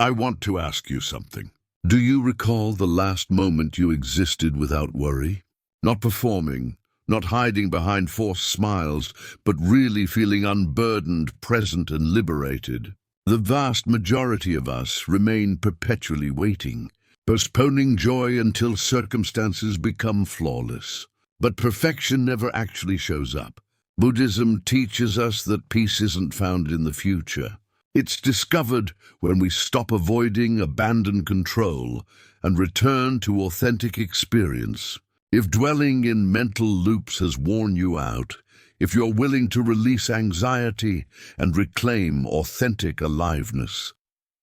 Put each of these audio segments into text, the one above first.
I want to ask you something. Do you recall the last moment you existed without worry? Not performing, not hiding behind forced smiles, but really feeling unburdened, present, and liberated. The vast majority of us remain perpetually waiting, postponing joy until circumstances become flawless. But perfection never actually shows up. Buddhism teaches us that peace isn't found in the future. It's discovered when we stop avoiding, abandon control, and return to authentic experience. If dwelling in mental loops has worn you out, if you're willing to release anxiety and reclaim authentic aliveness,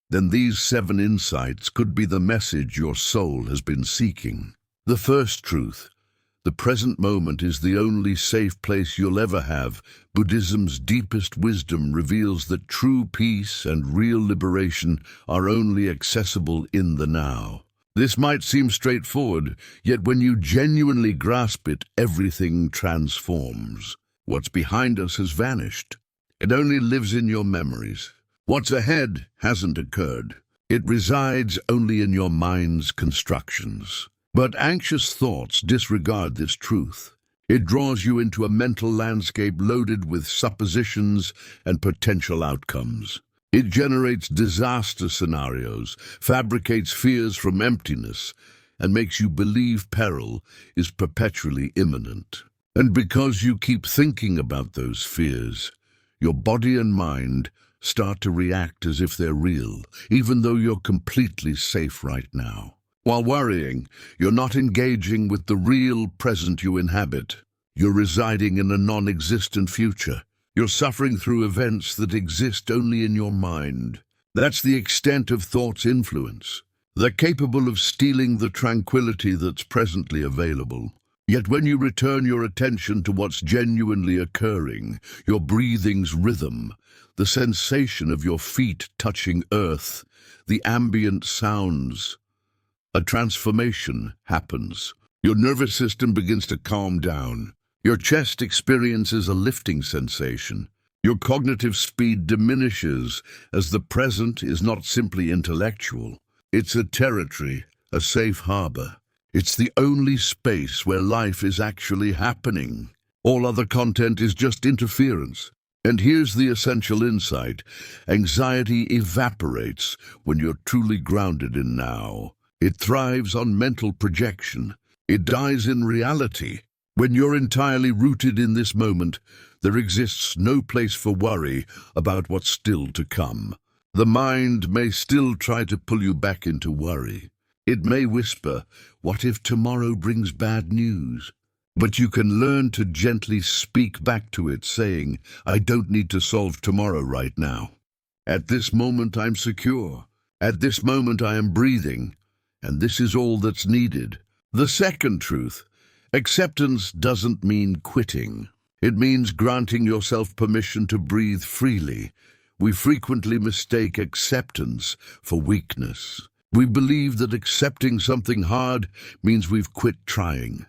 then these 7 insights could be the message your soul has been seeking. The first truth: the present moment is the only safe place you'll ever have. Buddhism's deepest wisdom reveals that true peace and real liberation are only accessible in the now. This might seem straightforward, yet when you genuinely grasp it, everything transforms. What's behind us has vanished. It only lives in your memories. What's ahead hasn't occurred. It resides only in your mind's constructions. But anxious thoughts disregard this truth. It draws you into a mental landscape loaded with suppositions and potential outcomes. It generates disaster scenarios, fabricates fears from emptiness, and makes you believe peril is perpetually imminent. And because you keep thinking about those fears, your body and mind start to react as if they're real, even though you're completely safe right now. While worrying, you're not engaging with the real present you inhabit. You're residing in a non-existent future. You're suffering through events that exist only in your mind. That's the extent of thought's influence. They're capable of stealing the tranquility that's presently available. Yet when you return your attention to what's genuinely occurring, your breathing's rhythm, the sensation of your feet touching earth, the ambient sounds, a transformation happens. Your nervous system begins to calm down. Your chest experiences a lifting sensation. Your cognitive speed diminishes as the present is not simply intellectual. It's a territory, a safe harbor. It's the only space where life is actually happening. All other content is just interference. And here's the essential insight: anxiety evaporates when you're truly grounded in now. It thrives on mental projection. It dies in reality. When you're entirely rooted in this moment, there exists no place for worry about what's still to come. The mind may still try to pull you back into worry. It may whisper, "What if tomorrow brings bad news?" But you can learn to gently speak back to it, saying, "I don't need to solve tomorrow right now. At this moment I'm secure. At this moment I am breathing. And this is all that's needed." The second truth: acceptance doesn't mean quitting. It means granting yourself permission to breathe freely. We frequently mistake acceptance for weakness. We believe that accepting something hard means we've quit trying,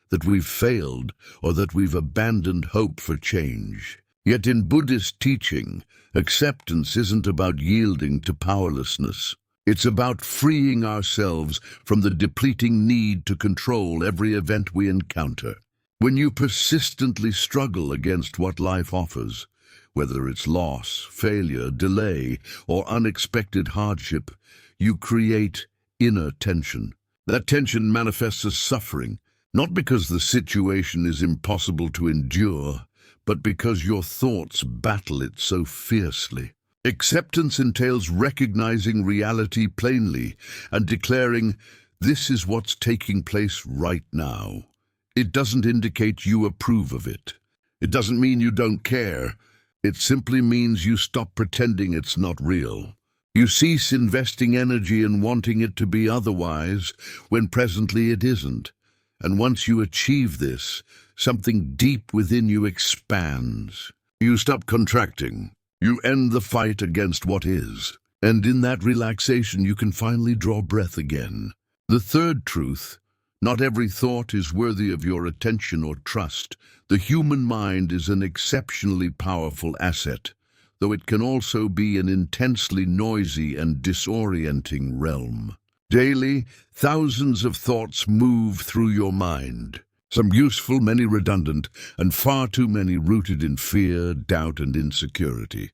that we've failed, or that we've abandoned hope for change. Yet in Buddhist teaching, acceptance isn't about yielding to powerlessness. It's about freeing ourselves from the depleting need to control every event we encounter. When you persistently struggle against what life offers, whether it's loss, failure, delay, or unexpected hardship, you create inner tension. That tension manifests as suffering, not because the situation is impossible to endure, but because your thoughts battle it so fiercely. Acceptance entails recognizing reality plainly and declaring, "This is what's taking place right now." It doesn't indicate you approve of it. It doesn't mean you don't care. It simply means you stop pretending it's not real. You cease investing energy in wanting it to be otherwise when presently it isn't. And once you achieve this, something deep within you expands. You stop contracting. You end the fight against what is, and in that relaxation you can finally draw breath again. The third truth: not every thought is worthy of your attention or trust. The human mind is an exceptionally powerful asset. though it can also be an intensely noisy and disorienting realm. Daily, thousands of thoughts move through your mind. Some useful, many redundant, and far too many rooted in fear, doubt, and insecurity.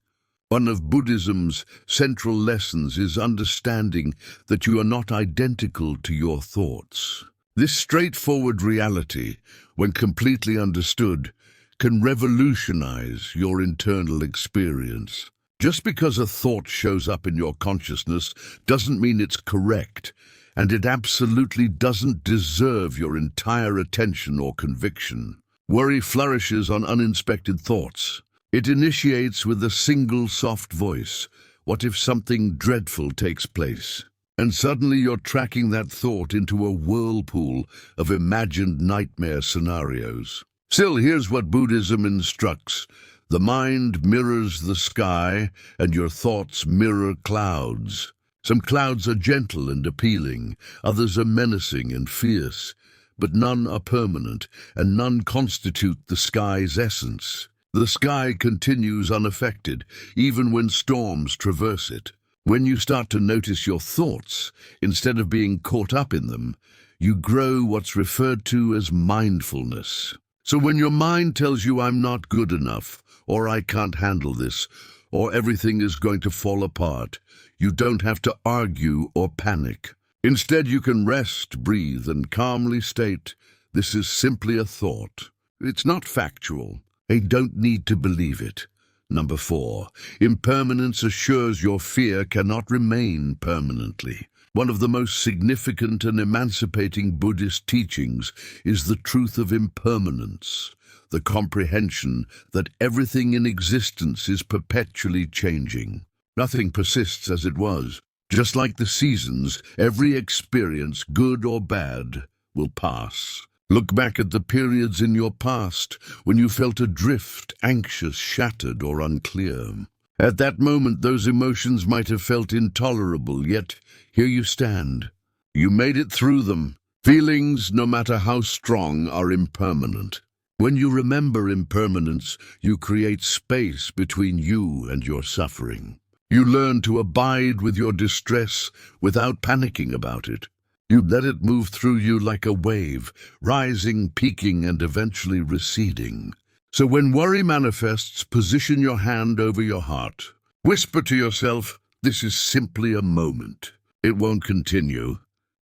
One of Buddhism's central lessons is understanding that you are not identical to your thoughts. This straightforward reality, when completely understood, can revolutionize your internal experience. Just because a thought shows up in your consciousness doesn't mean it's correct, and it absolutely doesn't deserve your entire attention or conviction. Worry flourishes on uninspected thoughts. It initiates with a single soft voice. What if something dreadful takes place? And suddenly you're tracking that thought into a whirlpool of imagined nightmare scenarios. Still, here's what Buddhism instructs. The mind mirrors the sky, and your thoughts mirror clouds. Some clouds are gentle and appealing, others are menacing and fierce, but none are permanent, and none constitute the sky's essence. The sky continues unaffected, even when storms traverse it. When you start to notice your thoughts, instead of being caught up in them, you grow what's referred to as mindfulness. So when your mind tells you I'm not good enough, or I can't handle this, or everything is going to fall apart, you don't have to argue or panic. Instead, you can rest, breathe, and calmly state, this is simply a thought. It's not factual. I don't need to believe it. Number 4, impermanence assures your fear cannot remain permanently. One of the most significant and emancipating Buddhist teachings is the truth of impermanence, the comprehension that everything in existence is perpetually changing. Nothing persists as it was. Just like the seasons, every experience, good or bad, will pass. Look back at the periods in your past when you felt adrift, anxious, shattered, or unclear. At that moment, those emotions might have felt intolerable, yet here you stand. You made it through them. Feelings, no matter how strong, are impermanent. When you remember impermanence, you create space between you and your suffering. You learn to abide with your distress without panicking about it. You let it move through you like a wave, rising, peaking, and eventually receding. So when worry manifests, position your hand over your heart. Whisper to yourself, this is simply a moment. It won't continue.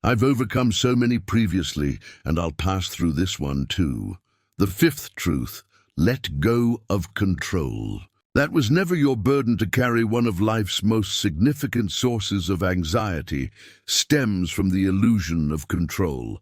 I've overcome so many previously, and I'll pass through this one too. The 5th truth, let go of control. That was never your burden to carry. One of life's most significant sources of anxiety stems from the illusion of control,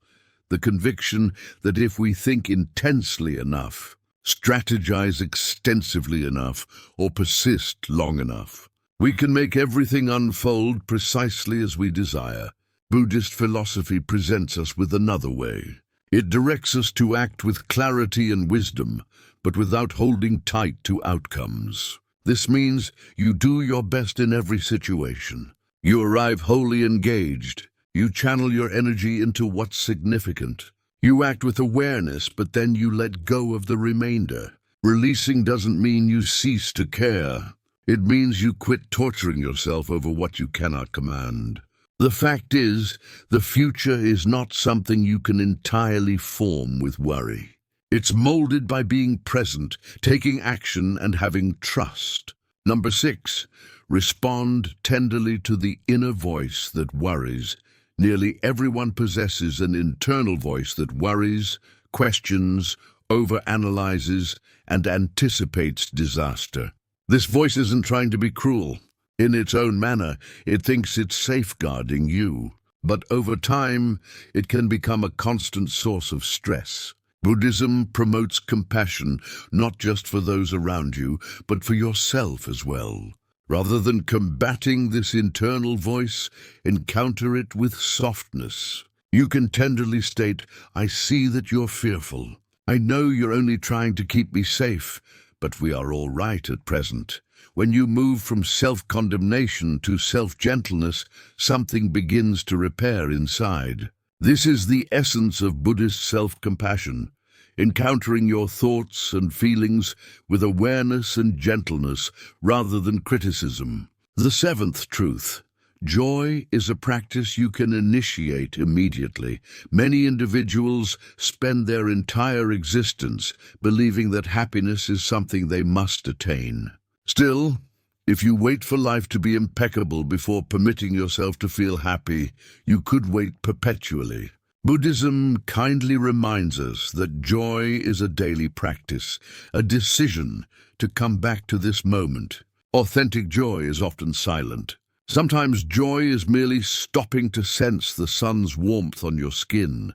the conviction that if we think intensely enough, strategize extensively enough, or persist long enough, we can make everything unfold precisely as we desire. Buddhist philosophy presents us with another way. It directs us to act with clarity and wisdom, but without holding tight to outcomes. This means you do your best in every situation. You arrive wholly engaged. You channel your energy into what's significant. You act with awareness, but then you let go of the remainder. Releasing doesn't mean you cease to care. It means you quit torturing yourself over what you cannot command. The fact is, the future is not something you can entirely form with worry. It's molded by being present, taking action, and having trust. Number 6, respond tenderly to the inner voice that worries. Nearly everyone possesses an internal voice that worries, questions, overanalyzes, and anticipates disaster. This voice isn't trying to be cruel. In its own manner, it thinks it's safeguarding you. But over time, it can become a constant source of stress. Buddhism promotes compassion, not just for those around you, but for yourself as well. Rather than combating this internal voice, encounter it with softness. You can tenderly state, I see that you're fearful. I know you're only trying to keep me safe, but we are all right at present. When you move from self-condemnation to self-gentleness, something begins to repair inside. This is the essence of Buddhist self-compassion. encountering your thoughts and feelings with awareness and gentleness rather than criticism. The seventh truth. Joy is a practice you can initiate immediately. Many individuals spend their entire existence believing that happiness is something they must attain. Still, if you wait for life to be impeccable before permitting yourself to feel happy, you could wait perpetually. Buddhism kindly reminds us that joy is a daily practice, a decision to come back to this moment. Authentic joy is often silent. Sometimes joy is merely stopping to sense the sun's warmth on your skin,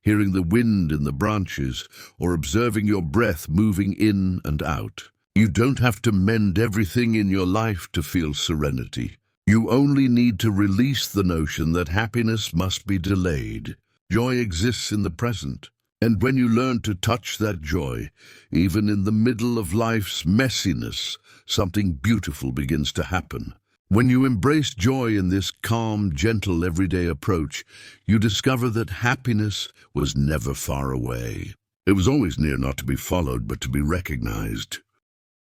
hearing the wind in the branches, or observing your breath moving in and out. You don't have to mend everything in your life to feel serenity. You only need to release the notion that happiness must be delayed. Joy exists in the present, and when you learn to touch that joy, even in the middle of life's messiness, something beautiful begins to happen. When you embrace joy in this calm, gentle, everyday approach, you discover that happiness was never far away. It was always near, not to be followed, but to be recognized.